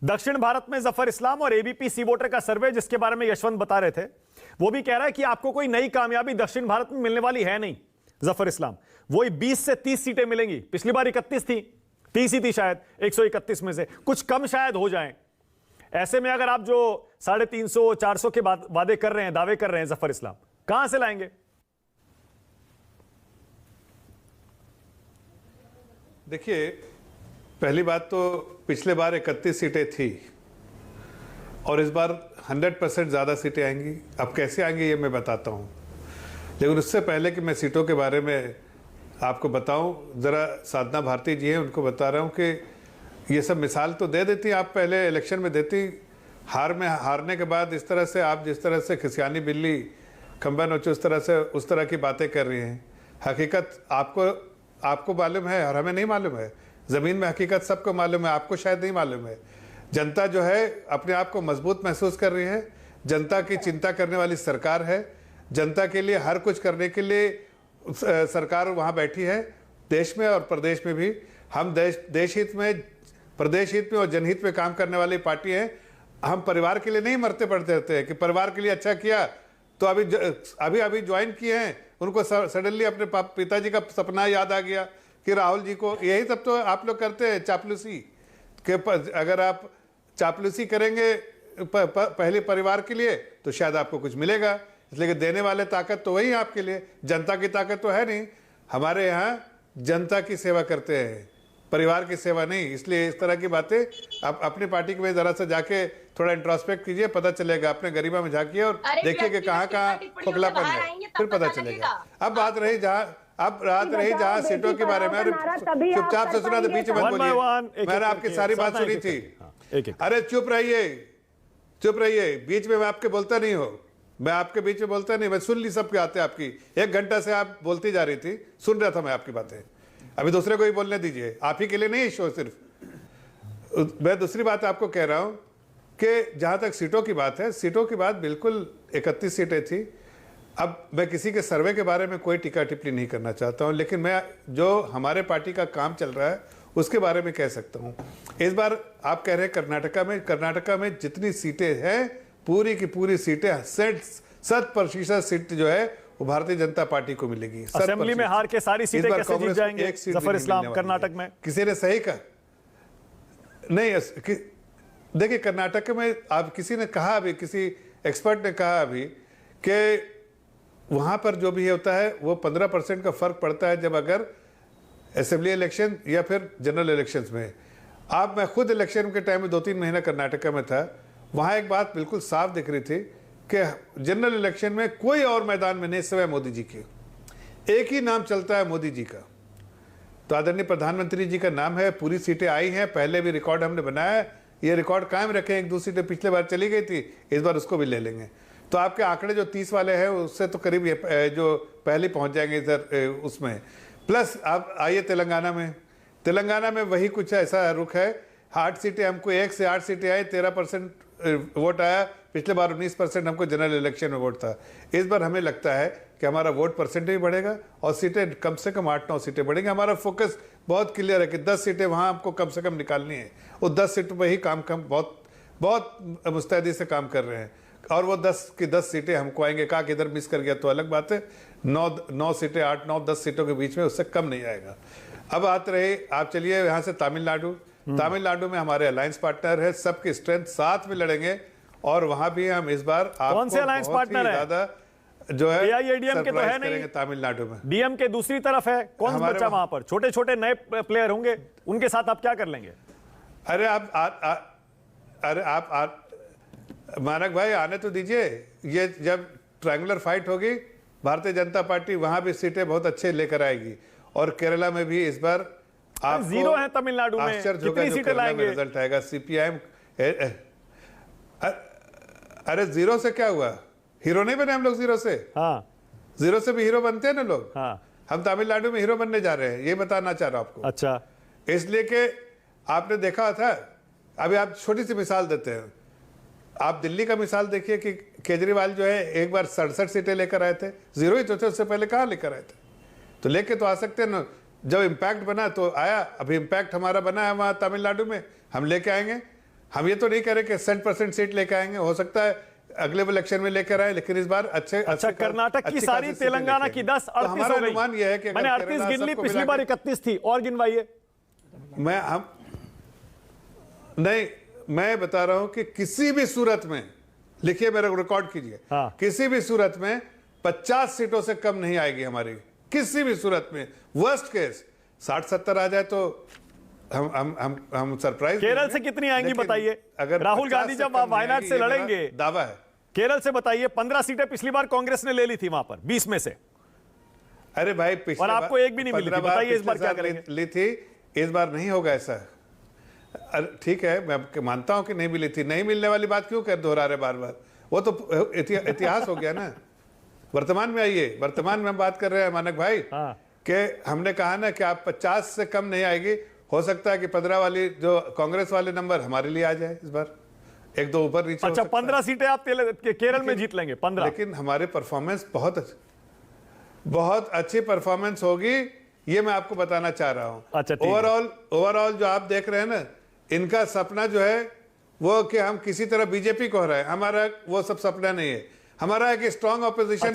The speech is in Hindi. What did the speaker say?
दक्षिण भारत में जफर इस्लाम और एबीपी सी वोटर का सर्वे जिसके बारे में यशवंत बता रहे थे, वो भी कह रहा है कि आपको कोई नई कामयाबी दक्षिण भारत में मिलने वाली है नहीं। जफर इस्लाम वही 20 से 30 सीटें मिलेंगी। पिछली बार 31 थी, 30 ही थी शायद 131 में से, कुछ कम शायद हो जाएं। ऐसे में अगर आप जो 350 400 के वादे कर रहे हैं, दावे कर रहे हैं, जफर इस्लाम कहां से लाएंगे? देखिए, पहली बात तो पिछले बार 31 सीटें थी और इस बार 100% ज़्यादा सीटें आएंगी। अब कैसे आएंगी ये मैं बताता हूँ, लेकिन उससे पहले कि मैं सीटों के बारे में आपको बताऊं, ज़रा साधना भारती जी हैं, उनको बता रहा हूं कि ये सब मिसाल तो दे देती आप पहले इलेक्शन में देती, हारने के बाद इस तरह से आप जिस तरह से खिसियानी बिल्ली खंबा नोचे उस तरह की बातें कर रही हैं। हकीकत आपको मालूम है और हमें नहीं मालूम है। ज़मीन में हकीकत सबको मालूम है, आपको शायद नहीं मालूम है। जनता जो है अपने आप को मजबूत महसूस कर रही है। जनता की चिंता करने वाली सरकार है। जनता के लिए हर कुछ करने के लिए सरकार वहाँ बैठी है, देश में और प्रदेश में भी। हम देश हित में, प्रदेश हित में और जनहित में काम करने वाली पार्टी है। हम परिवार के लिए नहीं मरते पड़ते रहते हैं कि परिवार के लिए अच्छा किया तो अभी ज्वाइन किए हैं, उनको सडनली अपने पिताजी का सपना याद आ गया कि राहुल जी को। यही सब तो आप लोग करते हैं, चापलूसी के। अगर आप चापलूसी करेंगे पहले परिवार के लिए तो शायद आपको कुछ मिलेगा, इसलिए कि देने वाले ताकत तो वही है आपके लिए, जनता की ताकत तो है नहीं। हमारे यहाँ जनता की सेवा करते हैं, परिवार की सेवा नहीं। इसलिए इस तरह की बातें आप अपनी पार्टी में ज़रा सा जाके थोड़ा इंट्रोस्पेक्ट कीजिए, पता चलेगा। अपने गरीबा में झाँकिए और देखिए कि कहाँ खोखलापन है, फिर पता चलेगा। अब बात रही जहाँ सीटों के बारे में, चुपचाप से सुना तो बीच में मत बोलिए। मैंने आपकी सारी बात सुनी थी। अरे चुप रहिए, बीच में मैं आपके बोलता नहीं हो, मैं आपके बीच में बोलता नहीं। मैं सुन ली सबके आते आपकी, 1 घंटा से आप बोलती जा रही थी, सुन रहा था मैं आपकी बातें। अभी दूसरे को ही बोलने दीजिए, आप ही के लिए नहीं शो सिर्फ। मैं दूसरी बात आपको कह रहा हूं कि जहां तक सीटों की बात है, सीटों की बात बिल्कुल 31 सीटें थी। अब मैं किसी के सर्वे के बारे में कोई टिक्का टिप्पणी नहीं करना चाहता हूं, लेकिन मैं जो हमारे पार्टी का काम चल रहा है उसके बारे में कह सकता हूं। इस बार आप कह रहे हैं कर्नाटका में जितनी सीटें हैं, पूरी की पूरी सीटें 100% सीट जो है वो भारतीय जनता पार्टी को मिलेगी। असेंबली में हार के सारी सीटें कैसे जीत जाएंगे जफर इस्लाम कर्नाटक में? किसी ने सही कहा नहीं। देखिए, कर्नाटक में आप किसी ने कहा अभी, किसी एक्सपर्ट ने कहा अभी कि वहां पर जो भी होता है वो 15% का फर्क पड़ता है जब अगर असेंबली इलेक्शन या फिर जनरल इलेक्शंस में। मैं खुद इलेक्शन के टाइम में 2-3 महीना कर्नाटक में था। वहां एक बात बिल्कुल साफ दिख रही थी कि जनरल इलेक्शन में कोई और मैदान में नहीं सिवाय मोदी जी के, एक ही नाम चलता है, मोदी जी का। तो आदरणीय प्रधानमंत्री जी का नाम है। पूरी सीटें आई हैं, पहले भी रिकॉर्ड हमने बनाया, ये रिकॉर्ड कायम रखें। 1-2 सीटें पिछले बार चली गई थी, इस बार उसको भी ले लेंगे। तो आपके आंकड़े जो 30 वाले हैं उससे तो करीब जो पहले पहुंच जाएंगे इधर उसमें। प्लस आप आइए तेलंगाना में वही कुछ ऐसा रुख है। 8 सीटें हमको, 1 से 8 सीटें आई, 13% वोट आया। पिछले बार 19% हमको जनरल इलेक्शन में वोट था। इस बार हमें लगता है कि हमारा वोट परसेंट भी बढ़ेगा और सीटें कम से कम 8-9 सीटें बढ़ेंगी। हमारा फोकस बहुत क्लियर है कि 10 सीटें वहाँ हमको कम से कम निकालनी है। वो 10 सीटों पर ही काम बहुत मुस्तैदी से काम कर रहे हैं और वो 10 की 10 सीटें हमको आएंगे। कहा कि इधर मिस कर गया तो अलग बात है। 9 सीटें, 8-9-10 सीटों के बीच में, उससे कम नहीं आएगा। अब बात रही, आप चलिए यहाँ से तमिलनाडु में हमारे अलायंस पार्टनर है, सबकी स्ट्रेंथ साथ में लड़ेंगे और वहां भी हम इस बार कौन से अलायंस पार्टनर है? ज्यादा जो है एआईएडीएम के तो है नहीं, तमिलनाडु में डीएम के दूसरी तरफ है। कौन बचा वहां पर? छोटे नए प्लेयर होंगे, उनके साथ आप क्या कर लेंगे? अरे आप मानक भाई आने तो दीजिए। ये जब ट्रायंगुलर फाइट होगी, भारतीय जनता पार्टी वहां भी सीटें बहुत अच्छे लेकर आएगी। और केरला में भी इस बार आप 0 है तमिलनाडु में, कितनी सीटें लाएंगे? रिजल्ट आएगा सीपीआईएम। अरे 0 से क्या हुआ? हीरो नहीं बने हम लोग 0 से। हाँ, 0 से भी हीरो बनते हैं ना लोग। हाँ, हम तमिलनाडु में हीरो बनने जा रहे हैं, ये बताना चाह रहा हूं आपको। अच्छा, इसलिए कि आपने देखा था, अभी आप छोटी सी मिसाल देते हैं। आप दिल्ली का मिसाल देखिए कि केजरीवाल जो है एक बार 67 सीटें लेकर आए थे। 0 ही तो थे, उससे पहले कहाँ लेकर आए थे? तो लेके तो आ सकते हैं ना। जब इम्पैक्ट बना तो आया। अभी इम्पैक्ट हमारा बना है वहाँ तमिलनाडु में, हम लेके आएंगे। हम ये तो नहीं कह रहे कि 100% सीट लेकर आएंगे, हो सकता है अगले इलेक्शन में लेकर आए, लेकिन इस बार अच्छा, कर्नाटक की सारी, तेलंगाना की 10, 38 हमारा हो गई। अनुमान यह है कि मैंने 38 गिन ली, पिछली बार 31 थी, और गिनवाइए। मैं बता रहा हूं कि किसी भी सूरत में, लिखिए, मेरा रिकॉर्ड कीजिए, हाँ। किसी भी सूरत में 50 सीटों से कम नहीं आएगी हमारी, किसी भी सूरत में। वर्स्ट केस 60-70 आ जाए तो हम सरप्राइज। केरल से कितनी आएंगी बताइए? अगर राहुल गांधी जब वायनाड से लड़ेंगे, दावा है, केरल से बताइए। 15 सीटें पिछली बार कांग्रेस ने ले ली थी वहां पर, 20 में से। अरे भाई, पिछले और आपको एक भी नहीं मिली थी, बताइए इस बार क्या करेंगे? ली थी, इस बार नहीं होगा ऐसा। ठीक है, मैं मानता हूं कि नहीं मिली थी, नहीं मिलने वाली बात क्यों कर दोहरा रहे बार बार? वो तो इतिहास हो गया ना। वर्तमान में आइए, वर्तमान में हम बात कर रहे हैं मानक भाई, कि हमने कहा ना कि आप 50 से कम नहीं आएगी। हो सकता है कि 15 वाली जो कांग्रेस वाले नंबर हमारे लिए आ जाए इस बार, 1-2 ऊपर नीचे। अच्छा, 15 सीटें आप केरल में जीत लेंगे, 15। लेकिन हमारे परफॉर्मेंस बहुत अच्छी परफॉर्मेंस होगी, ये मैं आपको बताना चाह रहा हूं। अच्छा, ओवरऑल जो आप देख रहे हैं ना, इनका सपना जो है वो कि हम किसी तरह बीजेपी को हराएं, हमारा वो सब सपना नहीं है। हमारा एक स्ट्रांग ऑपोजिशन